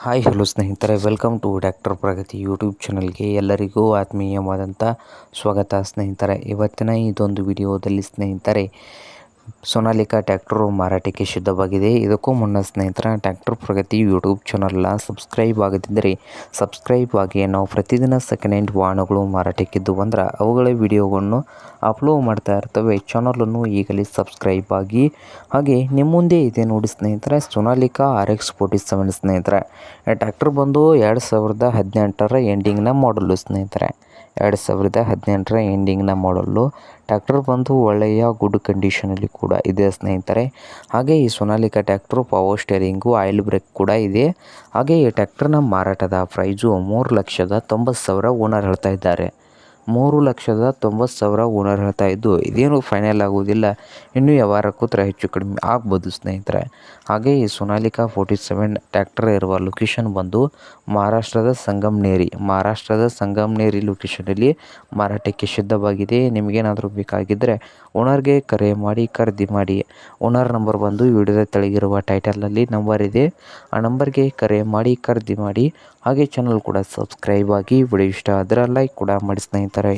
Hi hello ಸ್ನೇಹಿತರೆ, welcome to doctor Pragathi YouTube ಚಾನಲ್ಗೆ ಎಲ್ಲರಿಗೂ ಆತ್ಮೀಯವಾದಂಥ ಸ್ವಾಗತ. ಸ್ನೇಹಿತರೆ, ಇವತ್ತಿನ ಇದೊಂದು ವಿಡಿಯೋದಲ್ಲಿ ಸ್ನೇಹಿತರೆ ಸೋನಾಲಿಕಾ ಟ್ಯಾಕ್ಟರು ಮಾರಾಟಕ್ಕೆ ಸಿದ್ಧವಾಗಿದೆ. ಇದಕ್ಕೂ ಮುನ್ನ ಸ್ನೇಹಿತರ ಟ್ಯಾಕ್ಟರ್ ಪ್ರಗತಿ ಯೂಟ್ಯೂಬ್ ಚಾನಲ್ನ ಸಬ್ಸ್ಕ್ರೈಬ್ ಆಗದಿದ್ದರೆ ಸಬ್ಸ್ಕ್ರೈಬ್ ಆಗಿ. ನಾವು ಪ್ರತಿದಿನ ಸೆಕೆಂಡ್ ಹ್ಯಾಂಡ್ ವಾಹನಗಳು ಮಾರಾಟಕ್ಕಿದ್ದು ಬಂದ್ರೆ ಅವುಗಳ ವಿಡಿಯೋಗಳನ್ನು ಅಪ್ಲೋಡ್ ಮಾಡ್ತಾ ಇರ್ತವೆ. ಚಾನಲನ್ನು ಈಗಲೇ ಸಬ್ಸ್ಕ್ರೈಬ್ ಆಗಿ. ಹಾಗೆ ನಿಮ್ಮ ಮುಂದೆ ಇದೆ ನೋಡಿ ಸ್ನೇಹಿತರೆ, ಸೋನಾಲಿಕಾ RX-47 ಸ್ನೇಹಿತರೆ. ಟ್ಯಾಕ್ಟರ್ ಬಂದು 2018ರ ಎಂಡಿಂಗ್ನ ಮಾಡಲು ಸ್ನೇಹಿತರೆ. 2018ರ ಎಂಡಿಂಗ್ನ ಮಾಡಲು ಟ್ಯಾಕ್ಟರ್ ಬಂದು ಒಳ್ಳೆಯ ಗುಡ್ ಕಂಡೀಷನಲ್ಲಿ ಕೂಡ ಇದೆ ಸ್ನೇಹಿತರೆ. ಹಾಗೆ ಈ Sonalika tractor power steering, oil brake ಕೂಡ ಇದೆ. ಹಾಗೆ ಈ ಟ್ಯಾಕ್ಟರ್ನ ಮಾರಾಟದ ಪ್ರೈಸು 3,90,000 ಓನರ್ ಹೇಳ್ತಾ ಇದ್ದಾರೆ. 3,90,000 ಓನರ್ ಹೇಳ್ತಾ ಇದ್ದು, ಇದೇನು ಫೈನಲ್ ಆಗುವುದಿಲ್ಲ, ಇನ್ನೂ ವ್ಯವಹಾರ ಕೂತ್ರೆ ಹೆಚ್ಚು ಕಡಿಮೆ ಆಗ್ಬೋದು ಸ್ನೇಹಿತರೆ. ಹಾಗೆ ಈ ಸೋನಾಲಿಕಾ 47 ಟ್ಯಾಕ್ಟರ್ ಇರುವ ಲೊಕೇಶನ್ ಬಂದು ಮಹಾರಾಷ್ಟ್ರದ ಸಂಗಮ್ನೇರಿ ಲೊಕೇಶನಲ್ಲಿ ಮಾರಾಟಕ್ಕೆ ಸಿದ್ಧವಾಗಿದೆ. ನಿಮಗೇನಾದರೂ ಬೇಕಾಗಿದ್ದರೆ ಓನರ್ಗೆ ಕರೆ ಮಾಡಿ ಖರೀದಿ ಮಾಡಿ. ಓನರ್ ನಂಬರ್ ಬಂದು ವಿಡಿಯೋದ ತೆಳಗಿರುವ ಟೈಟಲ್ನಲ್ಲಿ ನಂಬರ್ ಇದೆ, ಆ ನಂಬರ್ಗೆ ಕರೆ ಮಾಡಿ ಖರೀದಿ ಮಾಡಿ. ಹಾಗೆ ಚಾನಲ್ ಕೂಡ ಸಬ್ಸ್ಕ್ರೈಬ್ ಆಗಿ. ವಿಡಿಯೋ ಇಷ್ಟ ಆದರೆ ಲೈಕ್ ಕೂಡ ಮಾಡಿ ಸ್ನೇಹಿತರೆ.